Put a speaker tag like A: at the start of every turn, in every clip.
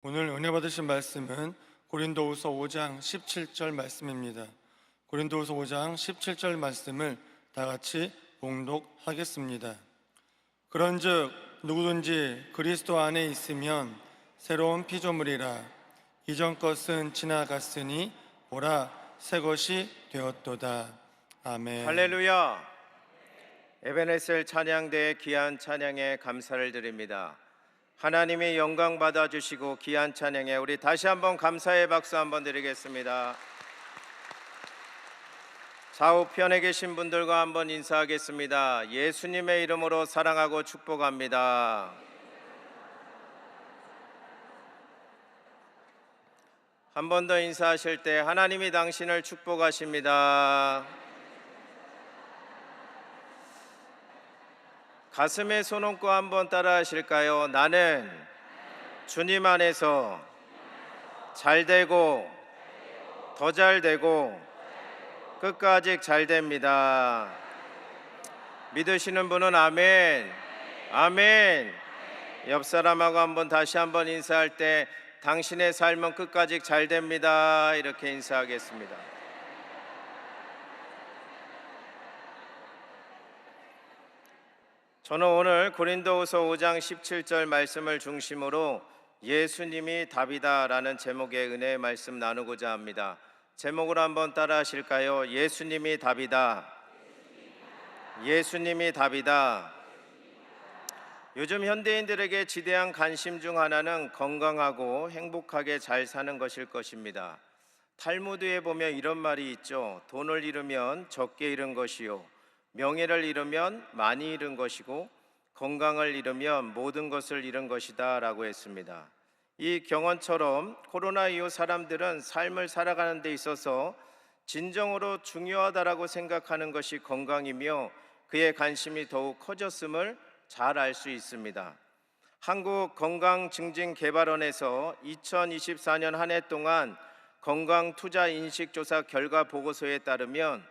A: 오늘 은혜 받으신 말씀은 고린도후서 5장 17절 말씀입니다. 고린도후서 5장 17절 말씀을 다 같이 봉독하겠습니다. 그런즉 누구든지 그리스도 안에 있으면 새로운 피조물이라. 이전 것은 지나갔으니 보라 새 것이 되었도다. 아멘.
B: 할렐루야. 에베네셀 찬양대의 귀한 찬양에 감사를 드립니다. 하나님이 영광 받아주시고 귀한 찬양에 우리 다시 한번 감사의 박수 한번 드리겠습니다. 좌우편에 계신 분들과 한번 인사하겠습니다. 예수님의 이름으로 사랑하고 축복합니다. 한 번 더 인사하실 때 하나님이 당신을 축복하십니다. 가슴에 손 얹고 한번 따라 하실까요? 나는 주님 안에서 잘 되고 더 잘 되고 끝까지 잘 됩니다. 믿으시는 분은 아멘. 아멘. 옆 사람하고 한번 다시 한번 인사할 때 당신의 삶은 끝까지 잘 됩니다. 이렇게 인사하겠습니다. 저는 오늘 고린도후서 5장 17절 말씀을 중심으로 예수님이 답이다라는 제목의 은혜의 말씀 나누고자 합니다. 제목으로 한번 따라 하실까요? 예수님이 답이다. 예수님이 답이다. 요즘 현대인들에게 지대한 관심 중 하나는 건강하고 행복하게 잘 사는 것일 것입니다. 탈무드에 보면 이런 말이 있죠. 돈을 잃으면 적게 잃은 것이요, 명예를 잃으면 많이 잃은 것이고 건강을 잃으면 모든 것을 잃은 것이다 라고 했습니다. 이 경언처럼 코로나 이후 사람들은 삶을 살아가는 데 있어서 진정으로 중요하다라고 생각하는 것이 건강이며 그의 관심이 더욱 커졌음을 잘 알 수 있습니다. 한국건강증진개발원에서 2024년 한 해 동안 건강투자인식조사 결과 보고서에 따르면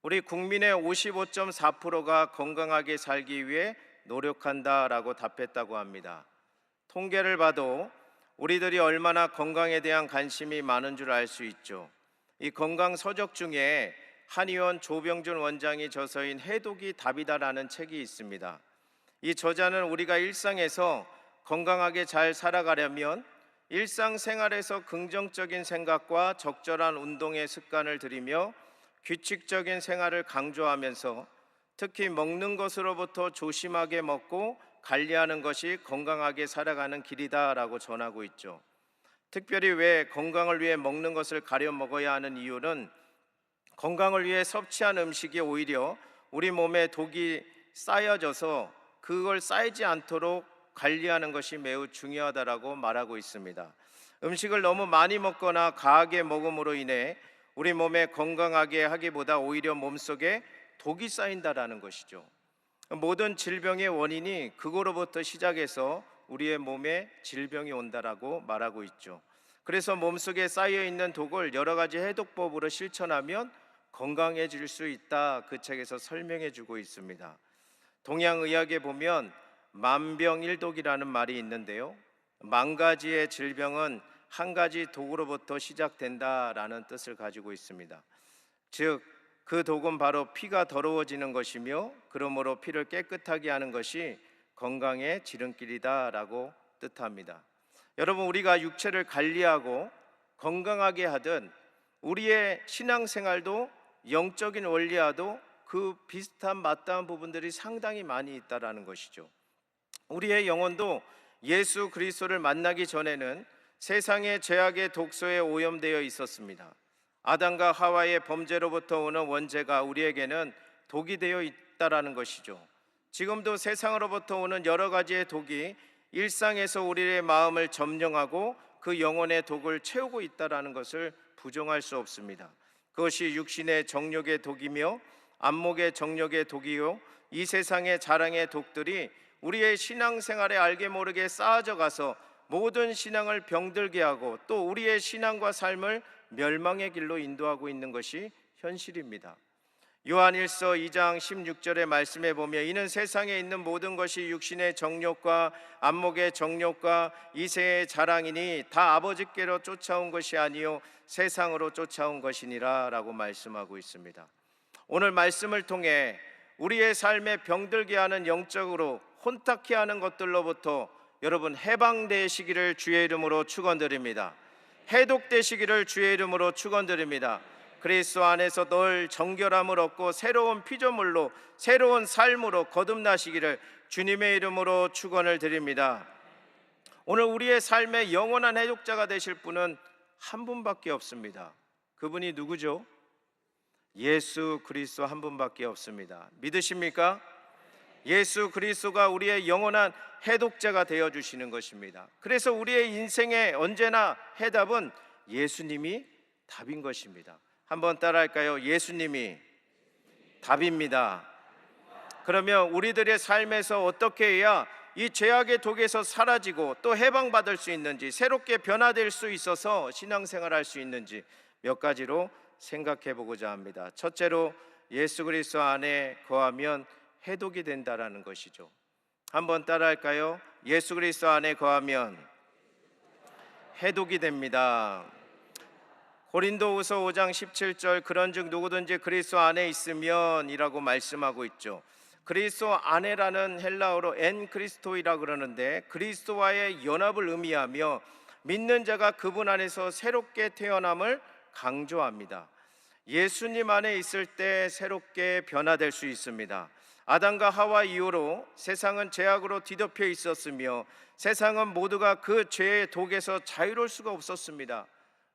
B: 우리 국민의 55.4%가 건강하게 살기 위해 노력한다라고 답했다고 합니다. 통계를 봐도 우리들이 얼마나 건강에 대한 관심이 많은 줄 알 수 있죠. 이 건강 서적 중에 한의원 조병준 원장이 저서인 해독이 답이다라는 책이 있습니다. 이 저자는 우리가 일상에서 건강하게 잘 살아가려면 일상생활에서 긍정적인 생각과 적절한 운동의 습관을 들이며 규칙적인 생활을 강조하면서 특히 먹는 것으로부터 조심하게 먹고 관리하는 것이 건강하게 살아가는 길이다라고 전하고 있죠. 특별히 왜 건강을 위해 먹는 것을 가려 먹어야 하는 이유는 건강을 위해 섭취한 음식이 오히려 우리 몸에 독이 쌓여져서 그걸 쌓이지 않도록 관리하는 것이 매우 중요하다라고 말하고 있습니다. 음식을 너무 많이 먹거나 과하게 먹음으로 인해 우리 몸에 건강하게 하기보다 오히려 몸속에 독이 쌓인다라는 것이죠. 모든 질병의 원인이 그거로부터 시작해서 우리의 몸에 질병이 온다라고 말하고 있죠. 그래서 몸속에 쌓여있는 독을 여러 가지 해독법으로 실천하면 건강해질 수 있다, 그 책에서 설명해 주고 있습니다. 동양의학에 보면 만병일독이라는 말이 있는데요, 만 가지의 질병은 한 가지 독으로부터 시작된다라는 뜻을 가지고 있습니다. 즉, 그 독은 바로 피가 더러워지는 것이며 그러므로 피를 깨끗하게 하는 것이 건강의 지름길이다라고 뜻합니다. 여러분, 우리가 육체를 관리하고 건강하게 하듯 우리의 신앙생활도 영적인 원리와도 그 비슷한 맞닿은 부분들이 상당히 많이 있다라는 것이죠. 우리의 영혼도 예수 그리스도를 만나기 전에는 세상의 죄악의 독소에 오염되어 있었습니다. 아담과 하와의 범죄로부터 오는 원죄가 우리에게는 독이 되어 있다라는 것이죠. 지금도 세상으로부터 오는 여러 가지의 독이 일상에서 우리의 마음을 점령하고 그 영혼의 독을 채우고 있다라는 것을 부정할 수 없습니다. 그것이 육신의 정욕의 독이며 안목의 정욕의 독이요, 이 세상의 자랑의 독들이 우리의 신앙생활에 알게 모르게 쌓아져 가서 모든 신앙을 병들게 하고 또 우리의 신앙과 삶을 멸망의 길로 인도하고 있는 것이 현실입니다. 요한일서 2장 16절의 말씀에 보면 이는 세상에 있는 모든 것이 육신의 정욕과 안목의 정욕과 이세의 자랑이니 다 아버지께로 쫓아온 것이 아니요 세상으로 쫓아온 것이니라 라고 말씀하고 있습니다. 오늘 말씀을 통해 우리의 삶에 병들게 하는 영적으로 혼탁케 하는 것들로부터 여러분 해방되시기를 주의 이름으로 축원드립니다. 해독되시기를 주의 이름으로 축원드립니다. 그리스도 안에서 늘 정결함을 얻고 새로운 피조물로 새로운 삶으로 거듭나시기를 주님의 이름으로 축원을 드립니다. 오늘 우리의 삶의 영원한 해독자가 되실 분은 한 분밖에 없습니다. 그분이 누구죠? 예수 그리스도 한 분밖에 없습니다. 믿으십니까? 예수 그리스도가 우리의 영원한 해독자가 되어 주시는 것입니다. 그래서 우리의 인생의 언제나 해답은 예수님이 답인 것입니다. 한번 따라할까요? 예수님이 답입니다. 그러면 우리들의 삶에서 어떻게 해야 이 죄악의 독에서 사라지고 또 해방받을 수 있는지, 새롭게 변화될 수 있어서 신앙생활할 수 있는지 몇 가지로 생각해 보고자 합니다. 첫째로 예수 그리스도 안에 거하면 해독이 된다라는 것이죠. 한번 따라할까요? 예수 그리스도 안에 거하면 해독이 됩니다. 고린도후서 5장 17절 그런즉 누구든지 그리스도 안에 있으면 이라고 말씀하고 있죠. 그리스도 안에라는 헬라어로 엔 그리스토이라 그러는데 그리스도와의 연합을 의미하며 믿는 자가 그분 안에서 새롭게 태어남을 강조합니다. 예수님 안에 있을 때 새롭게 변화될 수 있습니다. 아담과 하와 이후로 세상은 죄악으로 뒤덮여 있었으며 세상은 모두가 그 죄의 독에서 자유로울 수가 없었습니다.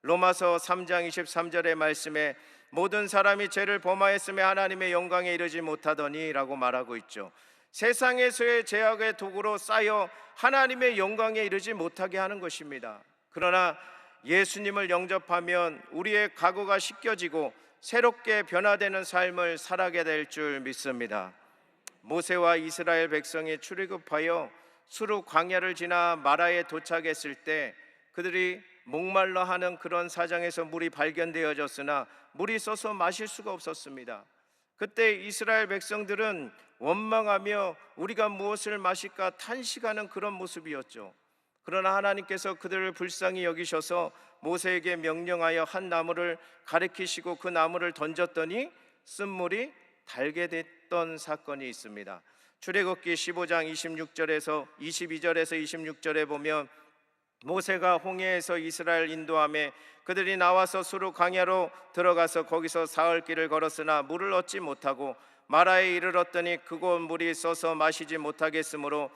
B: 로마서 3장 23절의 말씀에 모든 사람이 죄를 범하였으며 하나님의 영광에 이르지 못하더니 라고 말하고 있죠. 세상에서의 죄악의 독으로 쌓여 하나님의 영광에 이르지 못하게 하는 것입니다. 그러나 예수님을 영접하면 우리의 과거가 씻겨지고 새롭게 변화되는 삶을 살아가게 될 줄 믿습니다. 모세와 이스라엘 백성이 출애굽하여 수르 광야를 지나 마라에 도착했을 때 그들이 목말라 하는 그런 사정에서 물이 발견되어졌으나 물이 썩어 마실 수가 없었습니다. 그때 이스라엘 백성들은 원망하며 우리가 무엇을 마실까 탄식하는 그런 모습이었죠. 그러나 하나님께서 그들을 불쌍히 여기셔서 모세에게 명령하여 한 나무를 가리키시고 그 나무를 던졌더니 쓴물이 달게 됐던 사건이 있습니다. 출애굽기 15장 22절에서 26절에 보면 모세가 홍해에서 이스라엘 인도함에 그들이 나와서 수르 광야로 들어가서 거기서 사흘 길을 걸었으나 물을 얻지 못하고 마라에 이르렀더니 그곳 물이 썩어 마시지 못하겠으므로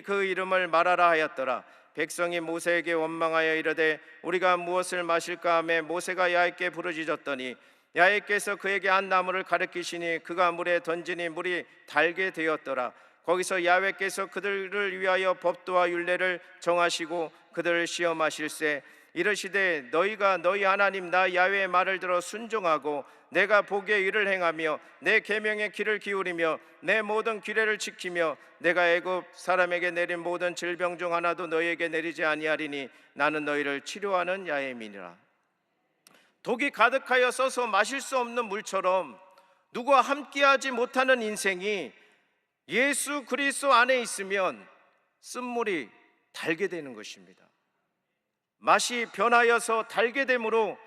B: 그 이름을 마라라 하였더라. 백성이 모세에게 원망하여 이르되 우리가 무엇을 마실까 하매 모세가 야훼께 부르짖었더니 야훼께서 그에게 한 나무를 가리키시니 그가 물에 던지니 물이 달게 되었더라. 거기서 야훼께서 그들을 위하여 법도와 율례를 정하시고 그들을 시험하실세 이르시되 너희가 너희 하나님 나 야훼의 말을 들어 순종하고 내가 보기에 이를 행하며 내 계명의 귀를 기울이며 내 모든 규례를 지키며 내가 애굽 사람에게 내린 모든 질병 중 하나도 너희에게 내리지 아니하리니 나는 너희를 치료하는 야훼민이라. 독이 가득하여 써서 마실 수 없는 물처럼 누구와 함께하지 못하는 인생이 예수 그리스도 안에 있으면 쓴물이 달게 되는 것입니다. 맛이 변하여서 달게 되므로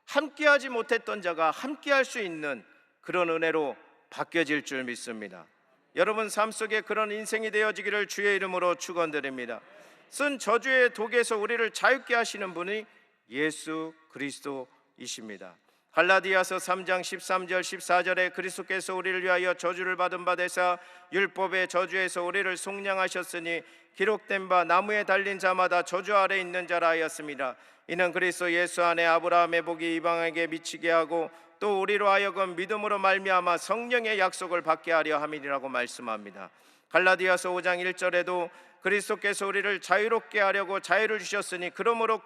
B: 함께하지 못했던 자가 함께할 수 있는 그런 은혜로 바뀌어질 줄 믿습니다. 여러분 삶 속에 그런 인생이 되어지기를 주의 이름으로 축원드립니다. 쓴 저주의 독에서 우리를 자유케 하시는 분이 예수 그리스도이십니다. 갈라디아서 3장 13절 14절에 그리스도께서 우리를 위하여 저주를 받은 바 되사 율법의 저주에서 우리를 속량하셨으니 기록된 바 나무에 달린 자마다 저주 아래 있는 자라 하였습니다. 이는 그리스도 예수 안에 아브라함의 복이 이방에게 미치게 하고 또 우리로 하여금 믿음으로 말미암아 성령의 약속을 받게 하려 함이라고 말씀합니다. 갈라디아서 5장 1절에도 그리스도께서 우리를 자유롭게 하려고 자유를 주셨으니 그러므로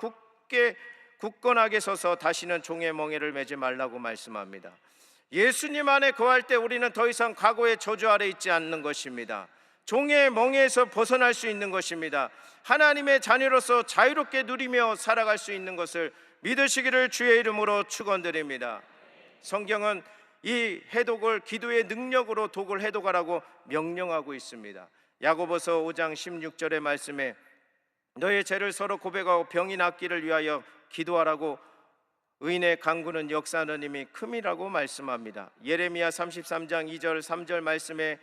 B: 굳건하게 서서 다시는 종의 멍에를 매지 말라고 말씀합니다. 예수님 안에 거할 때 우리는 더 이상 과거의 저주 아래 있지 않는 것입니다. 종의 멍에에서 벗어날 수 있는 것입니다. 하나님의 자녀로서 자유롭게 누리며 살아갈 수 있는 것을 믿으시기를 주의 이름으로 축원드립니다. 성경은 이 해독을 기도의 능력으로 독을 해독하라고 명령하고 있습니다. 야고보서 5장 16절의 말씀에 너의 죄를 서로 고백하고 병이 낫기를 위하여 기도하라고 의인의 간구는 역사하는 힘이 큼이라고 말씀합니다. 예레미야 33장 2절 3절 말씀에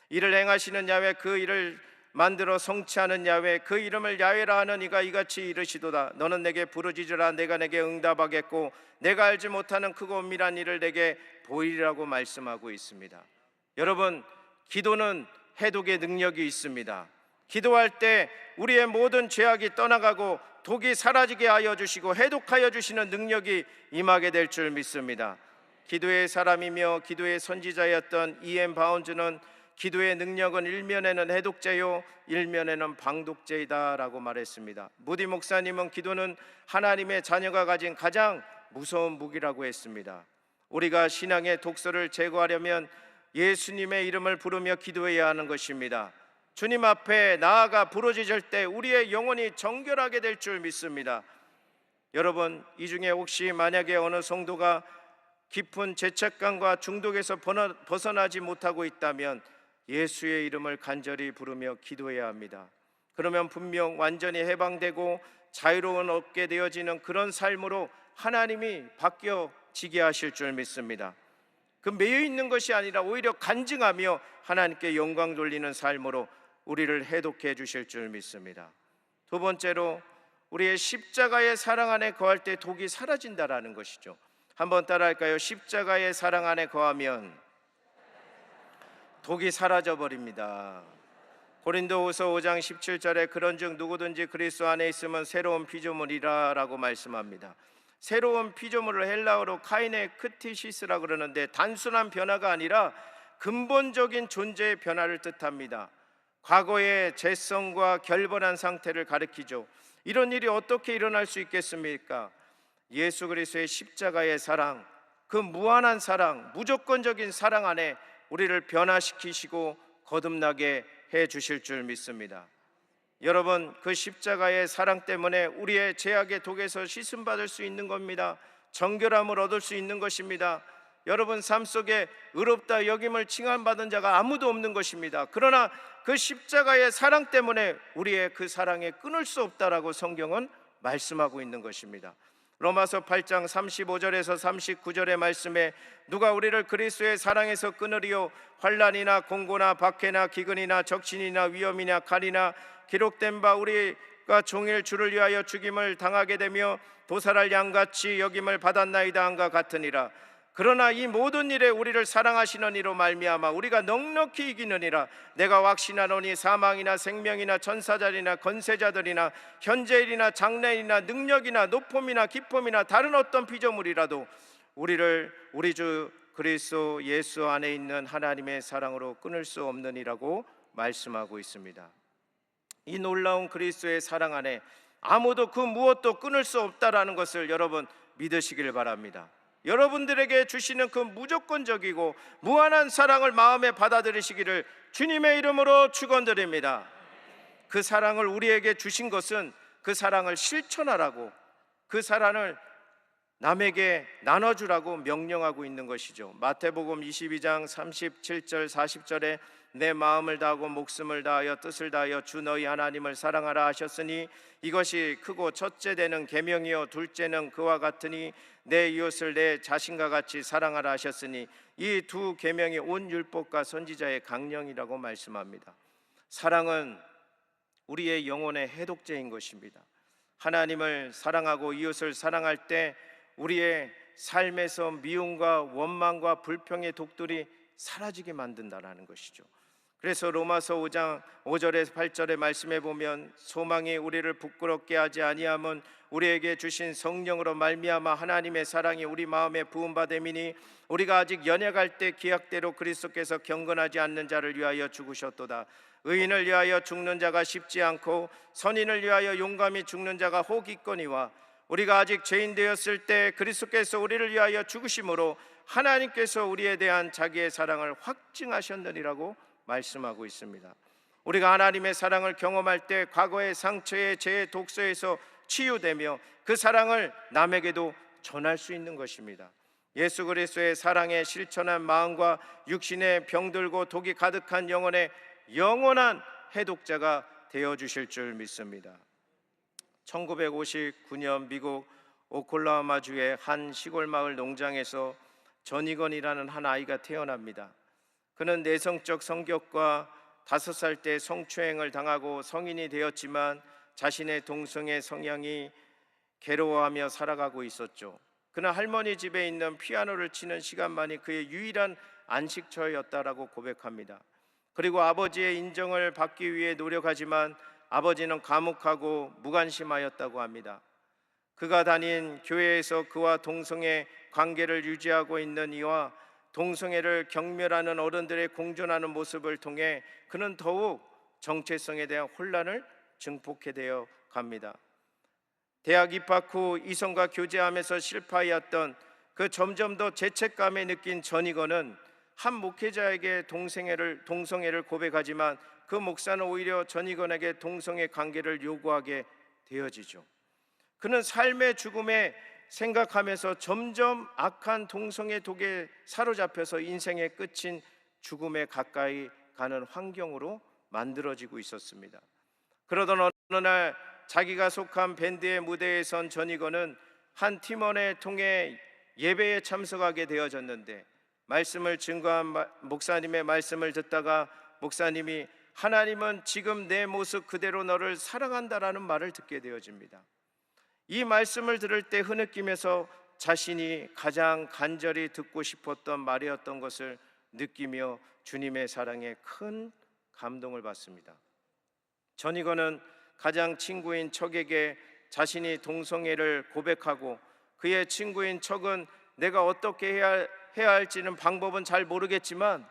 B: 이를 행하시는 야훼, 그 일을 만들어 성취하는 야훼, 그 이름을 야훼라 하는 이가 이같이 이르시도다. 너는 내게 부르짖으라. 내가 내게 응답하겠고 내가 알지 못하는 크고 은밀한 일을 내게 보이리라고 말씀하고 있습니다. 여러분, 기도는 해독의 능력이 있습니다. 기도할 때 우리의 모든 죄악이 떠나가고 독이 사라지게 하여 주시고 해독하여 주시는 능력이 임하게 될 줄 믿습니다. 기도의 사람이며 기도의 선지자였던 E.M. 바운즈는 기도의 능력은 일면에는 해독제요 일면에는 방독제이다 라고 말했습니다. 무디 목사님은 기도는 하나님의 자녀가 가진 가장 무서운 무기라고 했습니다. 우리가 신앙의 독소를 제거하려면 예수님의 이름을 부르며 기도해야 하는 것입니다. 주님 앞에 나아가 부르짖을 때 우리의 영혼이 정결하게 될 줄 믿습니다. 여러분, 이 중에 혹시 만약에 어느 성도가 깊은 죄책감과 중독에서 벗어나지 못하고 있다면 예수의 이름을 간절히 부르며 기도해야 합니다. 그러면 분명 완전히 해방되고 자유로운 얻게 되어지는 그런 삶으로 하나님이 바뀌어지게 하실 줄 믿습니다. 그 매여 있는 것이 아니라 오히려 간증하며 하나님께 영광 돌리는 삶으로 우리를 해독해 주실 줄 믿습니다. 두 번째로, 우리의 십자가의 사랑 안에 거할 때 독이 사라진다라는 것이죠. 한번 따라할까요? 십자가의 사랑 안에 거하면 독이 사라져 버립니다. 고린도후서 5장 17절에 그런즉 누구든지 그리스도 안에 있으면 새로운 피조물이라 라고 말씀합니다. 새로운 피조물을 헬라어로 카이네 크티시스라고 그러는데 단순한 변화가 아니라 근본적인 존재의 변화를 뜻합니다. 과거의 죄성과 결번한 상태를 가리키죠. 이런 일이 어떻게 일어날 수 있겠습니까? 예수 그리스도의 십자가의 사랑, 그 무한한 사랑, 무조건적인 사랑 안에 우리를 변화시키시고 거듭나게 해 주실 줄 믿습니다. 여러분, 그 십자가의 사랑 때문에 우리의 죄악의 독에서 씻음받을 수 있는 겁니다. 정결함을 얻을 수 있는 것입니다. 여러분 삶 속에 의롭다 여김을 칭함받은 자가 아무도 없는 것입니다. 그러나 그 십자가의 사랑 때문에 우리의 그 사랑에 끊을 수 없다라고 성경은 말씀하고 있는 것입니다. 로마서 8장 35절에서 39절의 말씀에 누가 우리를 그리스도의 사랑에서 끊으리요? 환난이나 공고나 박해나 기근이나 적신이나 위험이나 칼이나 기록된 바 우리가 종일 주를 위하여 죽임을 당하게 되며 도살할 양같이 여김을 받았나이다 한과 같으니라. 그러나 이 모든 일에 우리를 사랑하시는 이로 말미암아 우리가 넉넉히 이기느니라. 내가 확신하노니 사망이나 생명이나 천사자리나 권세자들이나 현재일이나 장래일이나 능력이나 높음이나 기쁨이나 다른 어떤 피조물이라도 우리를 우리 주 그리스도 예수 안에 있는 하나님의 사랑으로 끊을 수 없느니라고 말씀하고 있습니다. 이 놀라운 그리스도의 사랑 안에 아무도 그 무엇도 끊을 수 없다라는 것을 여러분 믿으시길 바랍니다. 여러분들에게 주시는 그 무조건적이고 무한한 사랑을 마음에 받아들이시기를 주님의 이름으로 축원드립니다. 그 사랑을 우리에게 주신 것은 그 사랑을 실천하라고, 그 사랑을 남에게 나눠주라고 명령하고 있는 것이죠. 마태복음 22장 37절 40절에 내 마음을 다하고 목숨을 다하여 뜻을 다하여 주 너희 하나님을 사랑하라 하셨으니 이것이 크고 첫째 되는 계명이요 둘째는 그와 같으니 내 이웃을 내 자신과 같이 사랑하라 하셨으니 이 두 계명이 온 율법과 선지자의 강령이라고 말씀합니다. 사랑은 우리의 영혼의 해독제인 것입니다. 하나님을 사랑하고 이웃을 사랑할 때 우리의 삶에서 미움과 원망과 불평의 독들이 사라지게 만든다라는 것이죠. 그래서 로마서 5장 5절에서 8절의 말씀에 보면 소망이 우리를 부끄럽게 하지 아니함은 우리에게 주신 성령으로 말미암아 하나님의 사랑이 우리 마음에 부음받음이니 우리가 아직 연약할 때 기약대로 그리스도께서 경건하지 않는 자를 위하여 죽으셨도다. 의인을 위하여 죽는 자가 쉽지 않고 선인을 위하여 용감히 죽는 자가 혹 있거니와 우리가 아직 죄인 되었을 때 그리스도께서 우리를 위하여 죽으심으로 하나님께서 우리에 대한 자기의 사랑을 확증하셨느니라고 말씀하고 있습니다. 우리가 하나님의 사랑을 경험할 때 과거의 상처의 죄의 독소에서 치유되며 그 사랑을 남에게도 전할 수 있는 것입니다. 예수 그리스도의 사랑에 실천한 마음과 육신의 병들고 독이 가득한 영혼의 영원한 해독자가 되어 주실 줄 믿습니다. 1959년 미국 오클라호마주의 한 시골 마을 농장에서 전이건이라는 한 아이가 태어납니다. 그는 내성적 성격과 5살 때 성추행을 당하고 성인이 되었지만 자신의 동성애 성향이 괴로워하며 살아가고 있었죠. 그는 할머니 집에 있는 피아노를 치는 시간만이 그의 유일한 안식처였다라고 고백합니다. 그리고 아버지의 인정을 받기 위해 노력하지만 아버지는 과묵하고 무관심하였다고 합니다. 그가 다닌 교회에서 그와 동성애 관계를 유지하고 있는 이와 동성애를 경멸하는 어른들의 공존하는 모습을 통해 그는 더욱 정체성에 대한 혼란을 증폭해 되어 갑니다. 대학 입학 후 이성과 교제하면서 실패하였던 그 점점 더 죄책감에 느낀 전이건은 한 목회자에게 동성애를 고백하지만 그 목사는 오히려 전이건에게 동성애 관계를 요구하게 되어지죠. 그는 삶의 죽음에 생각하면서 점점 악한 동성애 독에 사로잡혀서 인생의 끝인 죽음에 가까이 가는 환경으로 만들어지고 있었습니다. 그러던 어느 날 자기가 속한 밴드의 무대에 선 전이건은 한 팀원을 통해 예배에 참석하게 되어졌는데 말씀을 증거한 목사님의 말씀을 듣다가 목사님이 하나님은 지금 내 모습 그대로 너를 사랑한다라는 말을 듣게 되어집니다. 이 말씀을 들을 때 흐느끼면서 자신이 가장 간절히 듣고 싶었던 말이었던 것을 느끼며 주님의 사랑에 큰 감동을 받습니다. 전이건은 가장 친구인 척에게 자신이 동성애를 고백하고 그의 친구인 척은 내가 어떻게 해야 할지는 방법은 잘 모르겠지만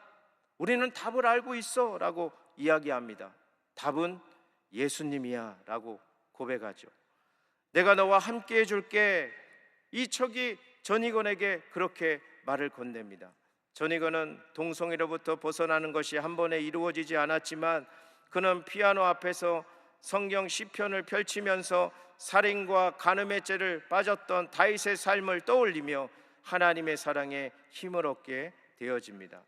B: 우리는 답을 알고 있어 라고 이야기합니다. 답은 예수님이야 라고 고백하죠. 내가 너와 함께 해줄게. 이 척이 전이건에게 그렇게 말을 건넵니다. 전이건은 동성애로부터 벗어나는 것이 한 번에 이루어지지 않았지만 그는 피아노 앞에서 성경 시편을 펼치면서 살인과 간음의 죄를 빠졌던 다윗의 삶을 떠올리며 하나님의 사랑에 힘을 얻게 되어집니다.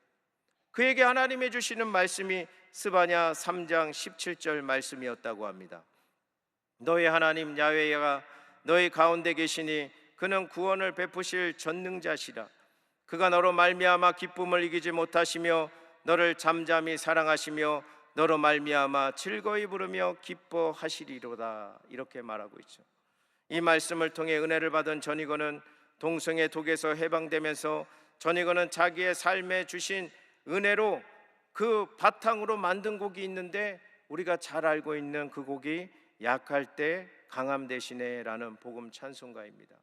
B: 그에게 하나님이 주시는 말씀이 스바냐 3장 17절 말씀이었다고 합니다. 너의 하나님 야훼가 너희 가운데 계시니 그는 구원을 베푸실 전능자시라. 그가 너로 말미암아 기쁨을 이기지 못하시며 너를 잠잠히 사랑하시며 너로 말미암아 즐거이 부르며 기뻐하시리로다. 이렇게 말하고 있죠. 이 말씀을 통해 은혜를 받은 전이건은 동성애 독에서 해방되면서 전이건은 자기의 삶에 주신 은혜로 그 바탕으로 만든 곡이 있는데 우리가 잘 알고 있는 그 곡이 약할 때 강함 대신에 라는 복음 찬송가입니다.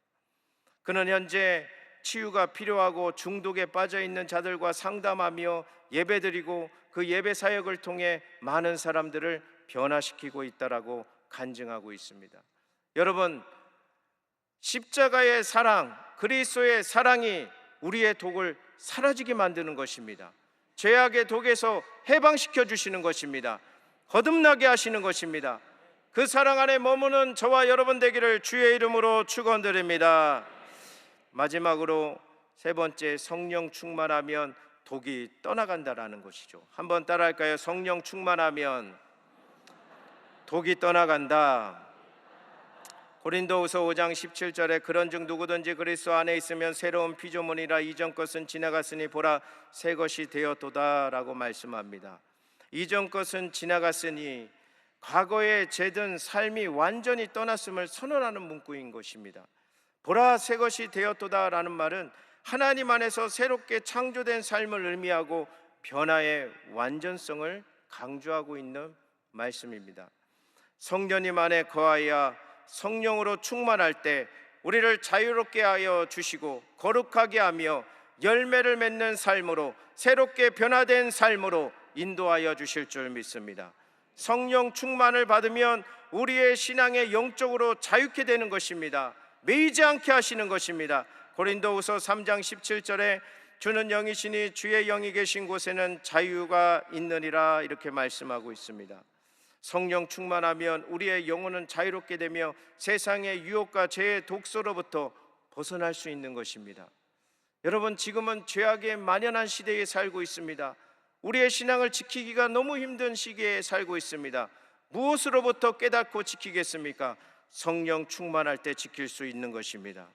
B: 그는 현재 치유가 필요하고 중독에 빠져 있는 자들과 상담하며 예배드리고 그 예배 사역을 통해 많은 사람들을 변화시키고 있다라고 간증하고 있습니다. 여러분, 십자가의 사랑, 그리스도의 사랑이 우리의 독을 사라지게 만드는 것입니다. 죄악의 독에서 해방시켜 주시는 것입니다. 거듭나게 하시는 것입니다. 그 사랑 안에 머무는 저와 여러분 되기를 주의 이름으로 축원드립니다. 마지막으로 세 번째, 성령 충만하면 독이 떠나간다라는 것이죠. 한번 따라할까요? 성령 충만하면 독이 떠나간다. 고린도후서 5장 17절에 그런즉 누구든지 그리스도 안에 있으면 새로운 피조물이라 이전 것은 지나갔으니 보라 새 것이 되었도다라고 말씀합니다. 이전 것은 지나갔으니 과거의 죄든 삶이 완전히 떠났음을 선언하는 문구인 것입니다. 보라 새 것이 되었도다라는 말은 하나님 안에서 새롭게 창조된 삶을 의미하고 변화의 완전성을 강조하고 있는 말씀입니다. 성령님 안에 거하여 성령으로 충만할 때 우리를 자유롭게 하여 주시고 거룩하게 하며 열매를 맺는 삶으로 새롭게 변화된 삶으로 인도하여 주실 줄 믿습니다. 성령 충만을 받으면 우리의 신앙에 영적으로 자유케 되는 것입니다. 매이지 않게 하시는 것입니다. 고린도후서 3장 17절에 주는 영이시니 주의 영이 계신 곳에는 자유가 있느니라 이렇게 말씀하고 있습니다. 성령 충만하면 우리의 영혼은 자유롭게 되며 세상의 유혹과 죄의 독소로부터 벗어날 수 있는 것입니다. 여러분, 지금은 죄악에 만연한 시대에 살고 있습니다. 우리의 신앙을 지키기가 너무 힘든 시기에 살고 있습니다. 무엇으로부터 깨닫고 지키겠습니까? 성령 충만할 때 지킬 수 있는 것입니다.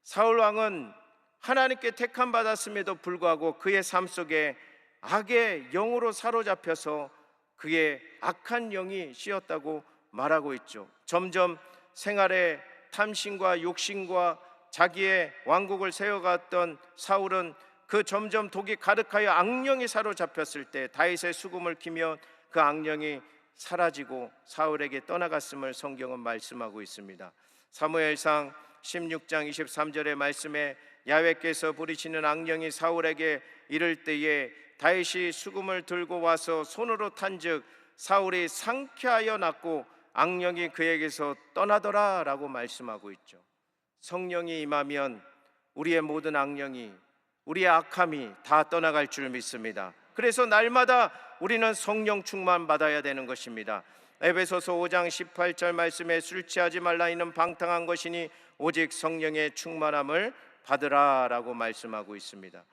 B: 사울 왕은 하나님께 택함 받았음에도 불구하고 그의 삶 속에 악의 영으로 사로잡혀서 그의 악한 영이 씌었다고 말하고 있죠. 점점 생활에 탐심과 욕심과 자기의 왕국을 세워갔던 사울은 그 점점 독이 가득하여 악령이 사로잡혔을 때 다윗의 수금을 키며 그 악령이 사라지고 사울에게 떠나갔음을 성경은 말씀하고 있습니다. 사무엘상 16장 23절의 말씀에 야훼께서 부리시는 악령이 사울에게 이를 때에 다윗이 수금을 들고 와서 손으로 탄즉 사울이 상쾌하여 낫고 악령이 그에게서 떠나더라 라고 말씀하고 있죠. 성령이 임하면 우리의 모든 악령이, 우리의 악함이 다 떠나갈 줄 믿습니다. 그래서 날마다 우리는 성령 충만 받아야 되는 것입니다. 에베소서 5장 18절 말씀에 술 취하지 말라 이는 방탕한 것이니 오직 성령의 충만함을 받으라 라고 말씀하고 있습니다.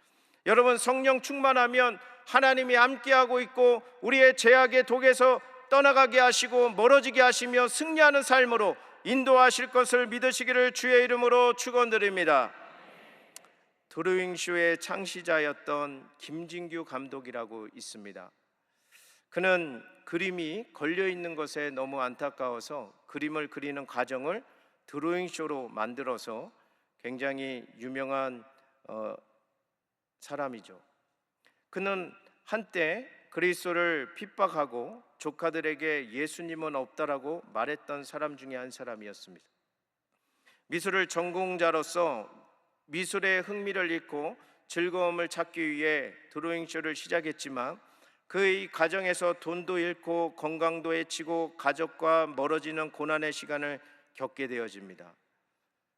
B: 여러분, 성령 충만하면 하나님이 함께하고 있고 우리의 죄악의 독에서 떠나가게 하시고 멀어지게 하시며 승리하는 삶으로 인도하실 것을 믿으시기를 주의 이름으로 축원드립니다. 드로잉쇼의 창시자였던 김진규 감독이라고 있습니다. 그는 그림이 걸려있는 것에 너무 안타까워서 그림을 그리는 과정을 드로잉쇼로 만들어서 굉장히 유명한 사람이죠. 그는 한때 그리스도를 핍박하고 조카들에게 예수님은 없다라고 말했던 사람 중에 한 사람이었습니다. 미술을 전공자로서 미술에 흥미를 잃고 즐거움을 찾기 위해 드로잉쇼를 시작했지만 그의 과정에서 돈도 잃고 건강도 해치고 가족과 멀어지는 고난의 시간을 겪게 되어집니다.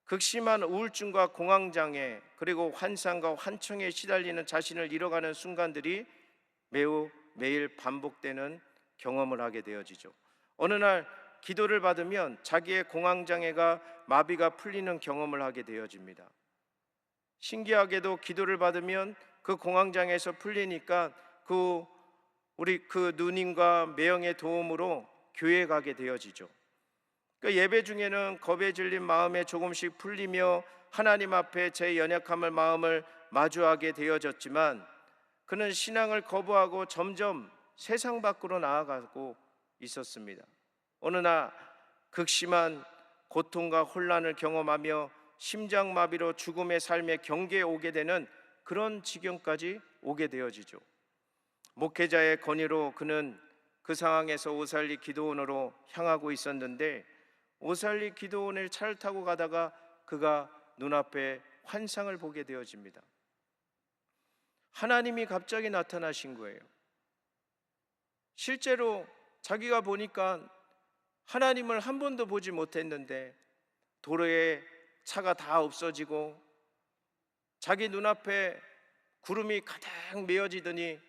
B: 극심한 우울증과 공황장애 그리고 환상과 환청에 시달리는 자신을 잃어가는 순간들이 매일 반복되는 경험을 하게 되어지죠. 어느 날 기도를 받으면 자기의 공황장애가 마비가 풀리는 경험을 하게 되어집니다. 신기하게도 기도를 받으면 그 공황장애에서 풀리니까 그 누님과 매형의 도움으로 교회에 가게 되어지죠. 그 예배 중에는 겁에 질린 마음에 조금씩 풀리며 하나님 앞에 제 연약함을 마음을 마주하게 되어졌지만 그는 신앙을 거부하고 점점 세상 밖으로 나아가고 있었습니다. 어느 날 극심한 고통과 혼란을 경험하며 심장마비로 죽음의 삶의 경계에 오게 되는 그런 지경까지 오게 되어지죠. 목회자의 건의로 그는 그 상황에서 오살리 기도원으로 향하고 있었는데 오살리 기도원을 차를 타고 가다가 그가 눈앞에 환상을 보게 되어집니다. 하나님이 갑자기 나타나신 거예요. 실제로 자기가 보니까 하나님을 한 번도 보지 못했는데 도로에 차가 다 없어지고 자기 눈앞에 구름이 가득 메어지더니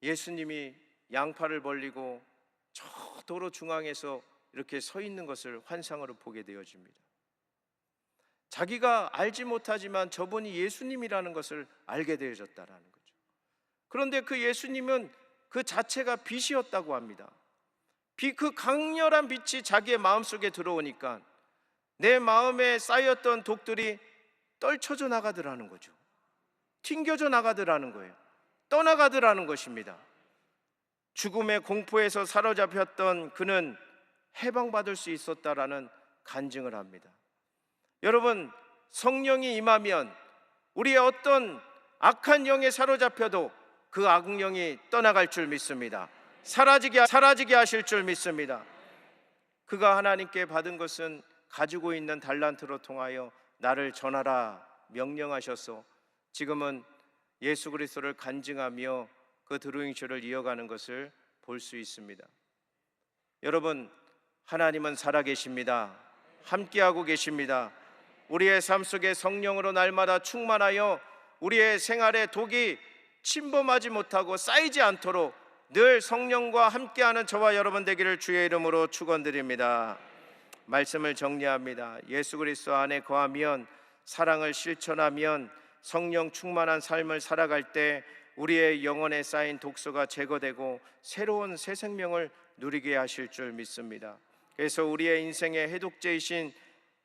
B: 예수님이 양팔을 벌리고 저 도로 중앙에서 이렇게 서 있는 것을 환상으로 보게 되어집니다. 자기가 알지 못하지만 저분이 예수님이라는 것을 알게 되어졌다라는 거죠. 그런데 그 예수님은 그 자체가 빛이었다고 합니다. 그 강렬한 빛이 자기의 마음속에 들어오니까 내 마음에 쌓였던 독들이 떨쳐져 나가더라는 거죠. 튕겨져 나가더라는 거예요. 떠나가더라는 것입니다. 죽음의 공포에서 사로잡혔던 그는 해방받을 수 있었다라는 간증을 합니다. 여러분, 성령이 임하면 우리의 어떤 악한 영에 사로잡혀도 그 악령이 떠나갈 줄 믿습니다. 사라지게 하실 줄 믿습니다. 그가 하나님께 받은 것은 가지고 있는 달란트로 통하여 나를 전하라 명령하셔서 지금은 예수 그리스도를 간증하며 그 드로잉쇼를 이어가는 것을 볼 수 있습니다. 여러분, 하나님은 살아계십니다. 함께하고 계십니다. 우리의 삶 속에 성령으로 날마다 충만하여 우리의 생활에 독이 침범하지 못하고 쌓이지 않도록 늘 성령과 함께하는 저와 여러분 되기를 주의 이름으로 축원드립니다. 말씀을 정리합니다. 예수 그리스도 안에 거하면 사랑을 실천하면 성령 충만한 삶을 살아갈 때 우리의 영혼에 쌓인 독소가 제거되고 새로운 새 생명을 누리게 하실 줄 믿습니다. 그래서 우리의 인생의 해독제이신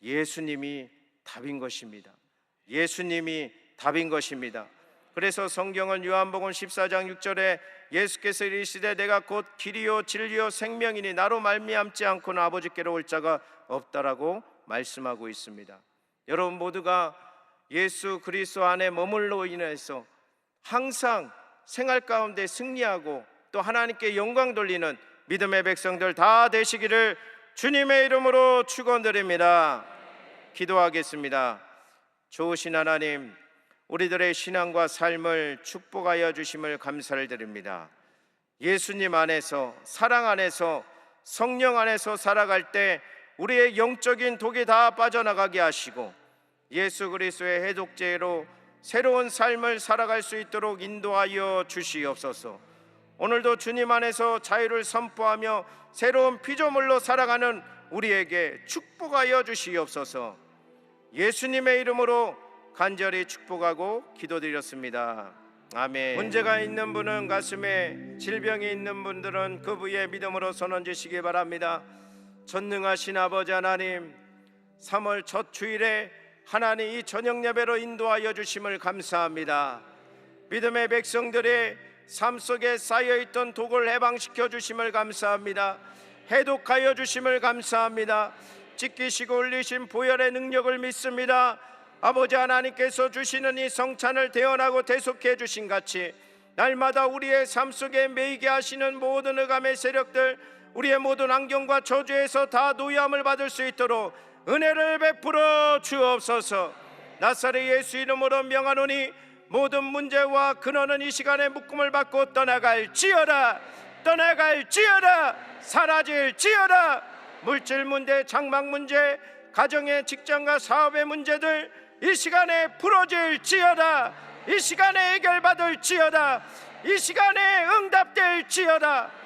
B: 예수님이 답인 것입니다. 예수님이 답인 것입니다. 그래서 성경은 요한복음 14장 6절에 예수께서 이르시되 내가 곧 길이요 진리요 생명이니 나로 말미암지 않고는 아버지께로 올 자가 없다라고 말씀하고 있습니다. 여러분 모두가 예수 그리스도 안에 머물러 인해서 항상 생활 가운데 승리하고 또 하나님께 영광 돌리는 믿음의 백성들 다 되시기를 주님의 이름으로 축원드립니다. 기도하겠습니다. 좋으신 하나님, 우리들의 신앙과 삶을 축복하여 주심을 감사를 드립니다. 예수님 안에서, 사랑 안에서, 성령 안에서 살아갈 때 우리의 영적인 독이 다 빠져나가게 하시고 예수 그리스도의 해독제로 새로운 삶을 살아갈 수 있도록 인도하여 주시옵소서. 오늘도 주님 안에서 자유를 선포하며 새로운 피조물로 살아가는 우리에게 축복하여 주시옵소서. 예수님의 이름으로 간절히 축복하고 기도드렸습니다. 아멘. 문제가 있는 분은 가슴에, 질병이 있는 분들은 그 부위에 믿음으로 손 얹으시기 바랍니다. 전능하신 아버지 하나님, 3월 첫 주일에 하나님 이 저녁 예배로 인도하여 주심을 감사합니다. 믿음의 백성들의 삶 속에 쌓여있던 독을 해방시켜 주심을 감사합니다. 해독하여 주심을 감사합니다. 지키시고 올리신 보혈의 능력을 믿습니다. 아버지 하나님께서 주시는 이 성찬을 대언하고 대속해 주신 같이 날마다 우리의 삶 속에 매이게 하시는 모든 흑암의 세력들, 우리의 모든 환경과 저주에서 다 노예함을 받을 수 있도록 은혜를 베풀어 주옵소서. 나사렛 예수 이름으로 명하노니 모든 문제와 근원은 이 시간에 묶음을 받고 떠나갈지어다. 떠나갈지어다. 사라질지어다. 물질 문제, 장막 문제, 가정의 직장과 사업의 문제들 이 시간에 풀어질지어다. 이 시간에 해결받을지어다. 이 시간에 응답될지어다.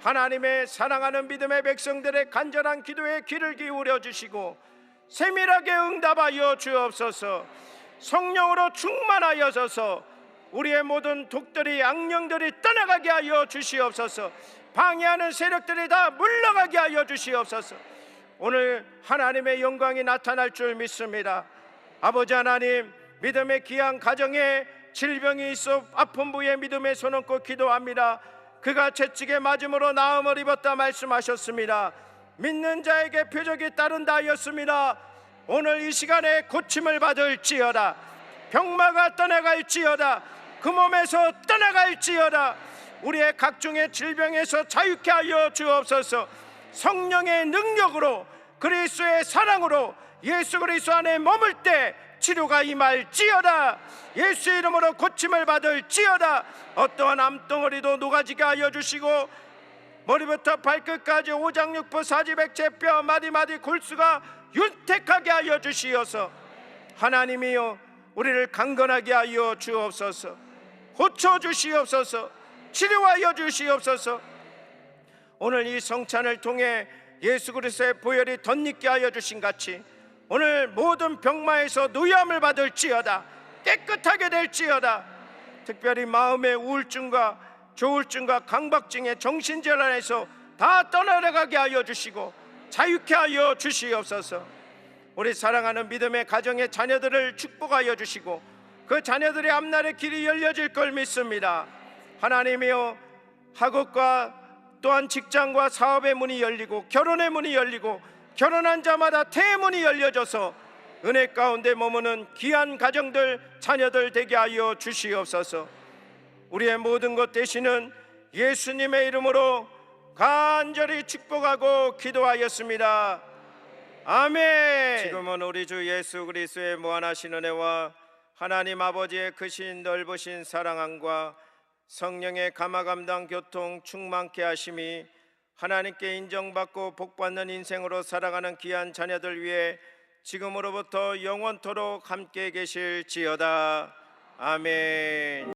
B: 하나님의 사랑하는 믿음의 백성들의 간절한 기도에 귀를 기울여 주시고 세밀하게 응답하여 주옵소서. 성령으로 충만하여서 우리의 모든 독들이, 악령들이 떠나가게 하여 주시옵소서. 방해하는 세력들이 다 물러가게 하여 주시옵소서. 오늘 하나님의 영광이 나타날 줄 믿습니다. 아버지 하나님, 믿음의 귀한 가정에 질병이 있어 아픈 부위에 믿음의 손 얹고 기도합니다. 그가 채찍에 맞음으로 나음을 입었다 말씀하셨습니다. 믿는 자에게 표적이 따른다 하였습니다. 오늘 이 시간에 고침을 받을지어다. 병마가 떠나갈지어다. 그 몸에서 떠나갈지어다. 우리의 각종의 질병에서 자유케 하여 주옵소서. 성령의 능력으로, 그리스도의 사랑으로 예수 그리스도 안에 머물 때 치료가 임할지어다. 예수의 이름으로 고침을 받을지어다. 어떠한 암덩어리도 녹아지게 하여 주시고 머리부터 발끝까지 오장육부 사지백체 뼈 마디마디 골수가 윤택하게 하여 주시어서 하나님이여 우리를 강건하게 하여 주옵소서. 고쳐 주시옵소서. 치료하여 주시옵소서. 오늘 이 성찬을 통해 예수 그리스도의 보혈이 덧입게 하여 주신 같이 오늘 모든 병마에서 노예함을 받을지어다. 깨끗하게 될지어다. 특별히 마음의 우울증과 조울증과 강박증의 정신질환에서 다 떠나가게 하여 주시고 자유케 하여 주시옵소서. 우리 사랑하는 믿음의 가정의 자녀들을 축복하여 주시고 그 자녀들의 앞날의 길이 열려질 걸 믿습니다. 하나님이여, 학업과 또한 직장과 사업의 문이 열리고 결혼의 문이 열리고 결혼한 자마다 태문이 열려져서 은혜 가운데 머무는 귀한 가정들, 자녀들 되게 하여 주시옵소서. 우리의 모든 것 되시는 예수님의 이름으로 간절히 축복하고 기도하였습니다. 아멘. 지금은 우리 주 예수 그리스도의 무한하신 은혜와 하나님 아버지의 크신 넓으신 사랑함과 성령의 감화감당 교통 충만케 하심이 하나님께 인정받고 복받는 인생으로 살아가는 귀한 자녀들 위해 지금으로부터 영원토록 함께 계실지어다. 아멘.